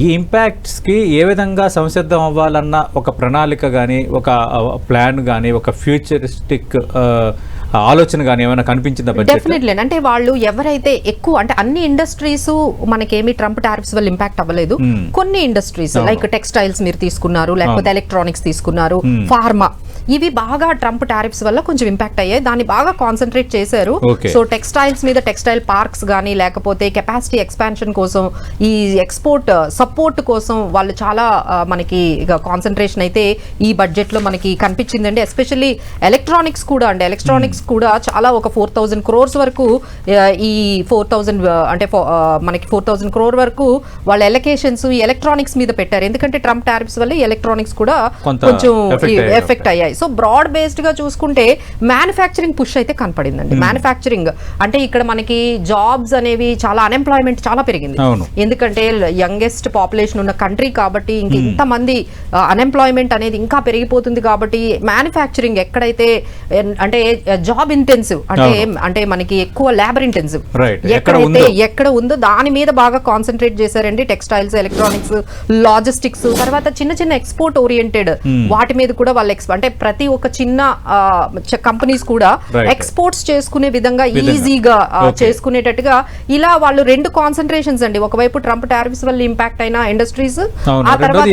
ఈ ఇంపాక్ట్స్కి ఏ విధంగా సంసిద్ధం అవ్వాలన్న ఒక ప్రణాళిక కానీ, ఒక ప్లాన్ కానీ, ఒక ఫ్యూచరిస్టిక్ ఆలోచన కానీ ఏమైనా కనిపించిందా? డెఫినెట్లీ. అంటే వాళ్ళు ఎవరైతే ఎక్కువ అంటే అన్ని ఇండస్ట్రీస్ మనకేమి ట్రంప్ టారిఫ్స్ వల్ల ఇంపాక్ట్ అవ్వలేదు. కొన్ని ఇండస్ట్రీస్ లైక్ టెక్స్టైల్స్ మీరు తీసుకున్నారు, లేకపోతే ఎలక్ట్రానిక్స్ తీసుకున్నారు, ఫార్మా, ఇవి బాగా ట్రంప్ టారిఫ్స్ వల్ల కొంచెం ఇంపాక్ట్ అయ్యాయి. దాన్ని బాగా కాన్సన్ట్రేట్ చేశారు. సో టెక్స్టైల్స్ మీద టెక్స్టైల్ పార్క్స్ కానీ, లేకపోతే కెపాసిటీ ఎక్స్పాన్షన్ కోసం, ఈ ఎక్స్పోర్ట్ సపోర్ట్ కోసం వాళ్ళు చాలా మనకి కాన్సన్ట్రేషన్ అయితే ఈ బడ్జెట్ లో మనకి కనిపించిందండి. ఎస్పెషల్లీ ఎలక్ట్రానిక్స్ కూడా అండి, ఎలక్ట్రానిక్స్ కూడా చాలా ఒక 4,000 crores వరకు, ఈ 4,000 అంటే మనకి 4,000 crore వరకు వాళ్ళ ఎలకేషన్స్ ఈ ఎలక్ట్రానిక్స్ మీద పెట్టారు. ఎందుకంటే ట్రంప్ టారిఫ్స్ వల్ల ఎలక్ట్రానిక్స్ కూడా కొంచెం ఎఫెక్ట్ అయ్యాయి. సో బ్రాడ్ బేస్డ్ గా చూసుకుంటే మ్యానుఫ్యాక్చరింగ్ పుష్ అయితే కనపడిందండి. మ్యానుఫ్యాక్చరింగ్ అంటే ఇక్కడ మనకి జాబ్స్ అనేవి చాలా, అన్ఎంప్లాయ్మెంట్ చాలా పెరిగింది. ఎందుకంటే యంగెస్ట్ పాపులేషన్ ఉన్న కంట్రీ కాబట్టి ఇంక ఇంతమంది అన్ఎంప్లాయ్మెంట్ అనేది ఇంకా పెరిగిపోతుంది. కాబట్టి మ్యానుఫ్యాక్చరింగ్ ఎక్కడైతే అంటే జాబ్ ఇంటెన్సివ్ అంటే మనకి ఎక్కువ లేబర్ ఇంటెన్సివ్ ఎక్కడ ఉందో దాని మీద బాగా కాన్సన్ట్రేట్ చేశారండి. టెక్స్టైల్స్, ఎలక్ట్రానిక్స్, లాజిస్టిక్స్, తర్వాత చిన్న చిన్న ఎక్స్పోర్ట్ ఓరియంటెడ్ వాటి మీద కూడా వాళ్ళు అంటే ప్రతి ఒక్క చిన్న కంపెనీస్ కూడా ఎక్స్పోర్ట్స్ చేసుకునే విధంగా ఈజీగా చేసుకునేటట్టుగా ఇలా వాళ్ళు రెండు కాన్సన్ట్రేషన్స్ అండి. ఒకవైపు ట్రంప్ టారిఫ్స్ వల్ల ఇంపాక్ట్ అయిన ఇండస్ట్రీస్, ఆ తర్వాత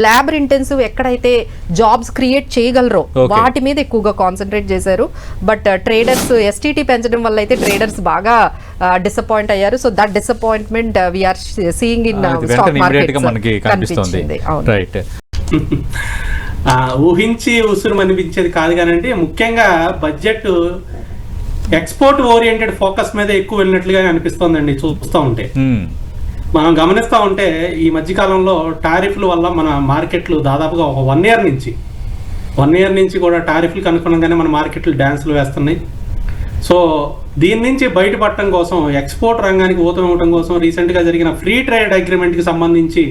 లేబర్ ఇంటెన్సివ్ ఎక్కడైతే జాబ్స్ క్రియేట్ చేయగలరో వాటి మీద ఎక్కువగా కాన్సన్ట్రేట్ చేశారు. బట్ ట్రేడర్స్ ఎస్టీటీ పెంచడం వల్ల అయితే ట్రేడర్స్ బాగా డిసప్పాయింట్ అయ్యారు. So that disappointment we're seeing in stock market కనిపిస్తుంది. రైట్. ఊహించి ఉసురు అనిపించేది కాదు కానండి. ముఖ్యంగా బడ్జెట్ ఎక్స్పోర్ట్ ఓరియంటెడ్ ఫోకస్ మీద ఎక్కువ వెళ్ళినట్లుగా అనిపిస్తోందండి చూస్తూ ఉంటే. మనం గమనిస్తూ ఉంటే ఈ మధ్యకాలంలో టారిఫ్ల వల్ల మన మార్కెట్లు దాదాపుగా ఒక 1 year నుంచి కూడా టారిఫ్లకు అనుగుణంగానే మన మార్కెట్లు డ్యాన్సులు వేస్తున్నాయి. సో దీని నుంచి బయటపడటం కోసం, ఎక్స్పోర్ట్ రంగానికి ఊతమివ్వడం కోసం రీసెంట్గా జరిగిన ఫ్రీ ట్రేడ్ అగ్రిమెంట్కి సంబంధించి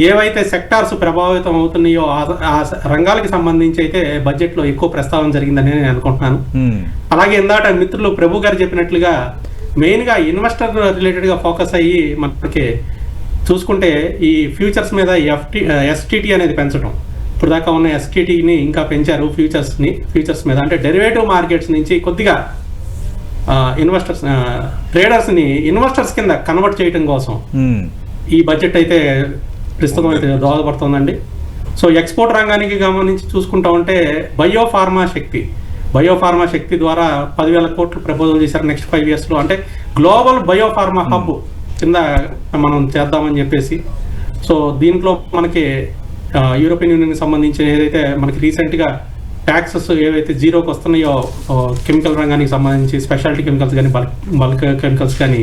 ఏవైతే సెక్టార్స్ ప్రభావితం అవుతున్నాయో ఆ రంగాలకు సంబంధించి అయితే బడ్జెట్లో ఎక్కువ ప్రస్తావన జరిగిందని నేను అనుకుంటున్నాను. అలాగే ఇందాక మిత్రులు ప్రభు గారు చెప్పినట్లుగా మెయిన్గా ఇన్వెస్టర్ రిలేటెడ్గా ఫోకస్ అయ్యి మనకి చూసుకుంటే ఈ ఫ్యూచర్స్ మీద ఎస్టీటీ అనేది పెంచడం. ఇప్పుడు దాకా ఉన్న ఎస్టీటీని ఇంకా పెంచారు ఫ్యూచర్స్ మీద. అంటే డెరివేటివ్ మార్కెట్స్ నుంచి కొద్దిగా ట్రేడర్స్ని ఇన్వెస్టర్స్ కింద కన్వర్ట్ చేయడం కోసం ఈ బడ్జెట్ అయితే ప్రస్తుతం అయితే దోహదపడుతుందండి. సో ఎక్స్పోర్ట్ రంగానికి గమనించి చూసుకుంటా ఉంటే బయోఫార్మా శక్తి ద్వారా 10,000 crore ప్రపోజల్ చేశారు నెక్స్ట్ 5 years. అంటే గ్లోబల్ బయోఫార్మా హబ్ కింద మనం చేద్దామని చెప్పేసి. సో దీంట్లో మనకి యూరోపియన్ యూనియన్కి సంబంధించిన ఏదైతే మనకి రీసెంట్గా ట్యాక్సెస్ ఏవైతే జీరోకి వస్తున్నాయో కెమికల్ రంగానికి సంబంధించి, స్పెషాలిటీ కెమికల్స్ కానీ, బల్క్ కెమికల్స్ కానీ,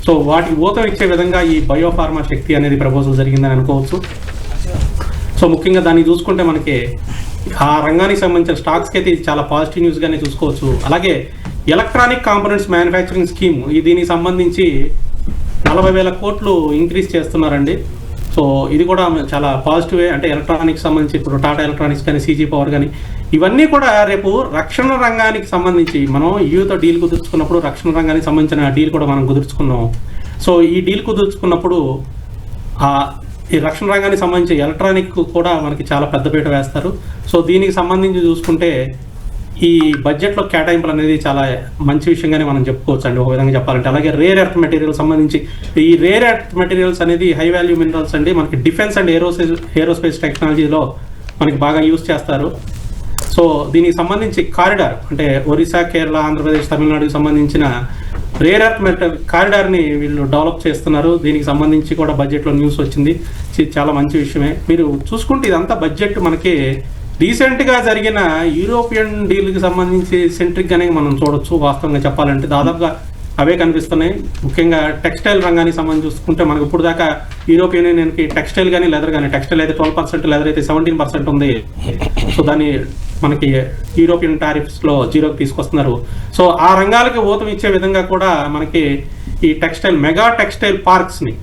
సో వాటికి ఊతం ఇచ్చే విధంగా ఈ బయోఫార్మా శక్తి అనేది ప్రపోజల్ జరిగిందని అనుకోవచ్చు. సో ముఖ్యంగా దాన్ని చూసుకుంటే మనకి ఆ రంగానికి సంబంధించిన స్టాక్స్కి అయితే ఇది చాలా పాజిటివ్ న్యూస్గానే చూసుకోవచ్చు. అలాగే ఎలక్ట్రానిక్ కాంపోనెంట్స్ మ్యానుఫ్యాక్చరింగ్ స్కీమ్, దీనికి సంబంధించి 40,000 crore ఇంక్రీజ్ చేస్తున్నారండి. సో ఇది కూడా చాలా పాజిటివే. అంటే ఎలక్ట్రానిక్స్ సంబంధించి ఇప్పుడు టాటా ఎలక్ట్రానిక్స్ కానీ, సీజీ పవర్ కానీ, ఇవన్నీ కూడా రేపు రక్షణ రంగానికి సంబంధించి మనం యూతో డీల్ కుదుర్చుకున్నప్పుడు రక్షణ రంగానికి సంబంధించిన డీల్ కూడా మనం కుదుర్చుకున్నాం. సో ఈ డీల్ కుదుర్చుకున్నప్పుడు ఈ రక్షణ రంగానికి సంబంధించి ఎలక్ట్రానిక్ కూడా మనకి చాలా పెద్దపీట వేస్తారు. సో దీనికి సంబంధించి చూసుకుంటే ఈ బడ్జెట్లో కేటాయింపులు అనేది చాలా మంచి విషయంగానే మనం చెప్పుకోవచ్చు అండి, ఒక విధంగా చెప్పాలంటే. అలాగే రేర్ ఎర్త్ మెటీరియల్ సంబంధించి ఈ రేర్ ఎర్త్ మెటీరియల్స్ అనేది హై వాల్యూ మినరల్స్ అండి. మనకి డిఫెన్స్ అండ్ ఏరోస్పేస్ టెక్నాలజీలో మనకి బాగా యూజ్ చేస్తారు. సో దీనికి సంబంధించి కారిడార్ అంటే ఒరిస్సా, కేరళ, ఆంధ్రప్రదేశ్, తమిళనాడుకి సంబంధించిన రేర్ ఎర్త్ కారిడార్ని వీళ్ళు డెవలప్ చేస్తున్నారు. దీనికి సంబంధించి కూడా బడ్జెట్లో న్యూస్ వచ్చింది. చాలా మంచి విషయమే. మీరు చూసుకుంటే ఇదంతా బడ్జెట్ మనకి రీసెంట్గా జరిగిన యూరోపియన్ డీల్కి సంబంధించి సెంట్రిక్గానే మనం చూడొచ్చు. వాస్తవంగా చెప్పాలంటే దాదాపుగా అవే కనిపిస్తున్నాయి. ముఖ్యంగా టెక్స్టైల్ రంగానికి సంబంధించి చూసుకుంటే మనకు ఇప్పుడు దాకా యూరోపియన్ యూనియన్కి టెక్స్టైల్ కానీ లెదర్ కానీ, టెక్స్టైల్ అయితే 12%, లెదర్ అయితే 17% ఉంది. సో దాన్ని మనకి యూరోపియన్ టారిఫ్స్లో జీరోకి తీసుకొస్తున్నారు. సో ఆ రంగాలకి ఊతం ఇచ్చే విధంగా కూడా మనకి ఈ మెగా టెక్స్టైల్ పార్క్స్ని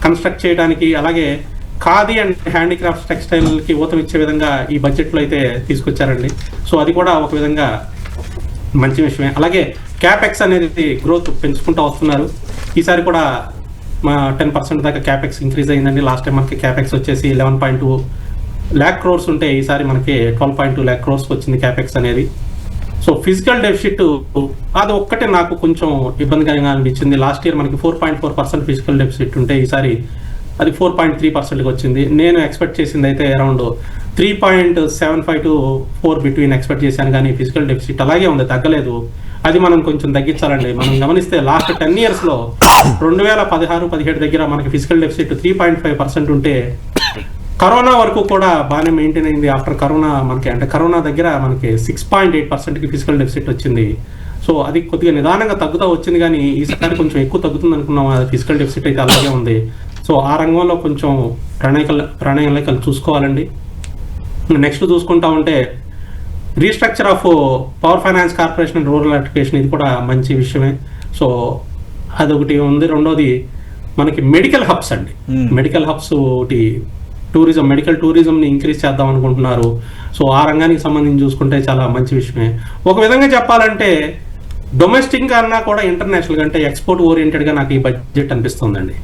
కన్స్ట్రక్ట్ చేయడానికి, అలాగే ఖాదీ అండ్ హ్యాండీక్రాఫ్ట్స్ టెక్స్టైల్కి ఊతం ఇచ్చే విధంగా ఈ బడ్జెట్లో అయితే తీసుకొచ్చారండి. సో అది కూడా ఒక విధంగా మంచి విషయమే. అలాగే క్యాపెక్స్ అనేది గ్రోత్ పెంచుకుంటూ వస్తున్నారు. ఈసారి కూడా మా 10% దాకా క్యాపెక్స్ ఇంక్రీజ్ అయిందండి. లాస్ట్ టైం మనకి క్యాపెక్స్ వచ్చేసి 11.2 lakh crores ఉంటే ఈసారి మనకి 12.2 lakh crores వచ్చింది క్యాపెక్స్ అనేది. సో ఫిజికల్ డెఫిసిట్ అది ఒక్కటే నాకు కొంచెం ఇబ్బందికరంగా అనిపించింది. లాస్ట్ ఇయర్ మనకి 4.4% ఫిజికల్ డెఫిసిట్ ఉంటే ఈసారి అది 4.3%కి వచ్చింది. నేను ఎక్స్పెక్ట్ చేసింది అయితే అరౌండ్ 3.75 to 4 బిట్వీన్ ఎక్స్పెక్ట్ చేశాను, కానీ ఫిజికల్ డెఫిసిట్ అలాగే ఉంది, తగ్గలేదు. అది మనం కొంచెం తగ్గించాలండి. మనం గమనిస్తే లాస్ట్ 10 yearsలో 2016-17 దగ్గర మనకి ఫిజికల్ డెఫిసిట్ 3.5% ఉంటే కరోనా వరకు కూడా బాగానే మెయింటైన్ అయింది. ఆఫ్టర్ కరోనా మనకి అంటే కరోనా దగ్గర మనకి 6.8%కి ఫిజికల్ డెఫిసిట్ వచ్చింది. సో అది కొద్దిగా నిదానంగా తగ్గుతూ వచ్చింది, కానీ ఈసారి కొంచెం ఎక్కువ తగ్గుతుంది అనుకున్నాం. అది ఫిజికల్ డెఫిసిట్ అయితే అలాగే ఉంది. సో ఆ రంగంలో కొంచెం ప్రణాళికలు చూసుకోవాలండి. నెక్స్ట్ చూసుకుంటా ఉంటే restructure of power finance corporation and rural electrification, ఇది కూడా మంచి విషయమే. సో అదొకటి ఉంది. రెండోది మనకి మెడికల్ హబ్స్ అండి. మెడికల్ హబ్స్ ఒకటి మెడికల్ టూరిజంని ఇంక్రీజ్ చేద్దాం అనుకుంటున్నారు. సో ఆ రంగానికి సంబంధించి చూసుకుంటే చాలా మంచి విషయమే. ఒక విధంగా చెప్పాలంటే డొమెస్టిక్ కన్నా కూడా ఇంటర్నేషనల్ కంటే ఎక్స్పోర్ట్ ఓరియంటెడ్గా నాకు ఈ బడ్జెట్ అనిపిస్తుందండి.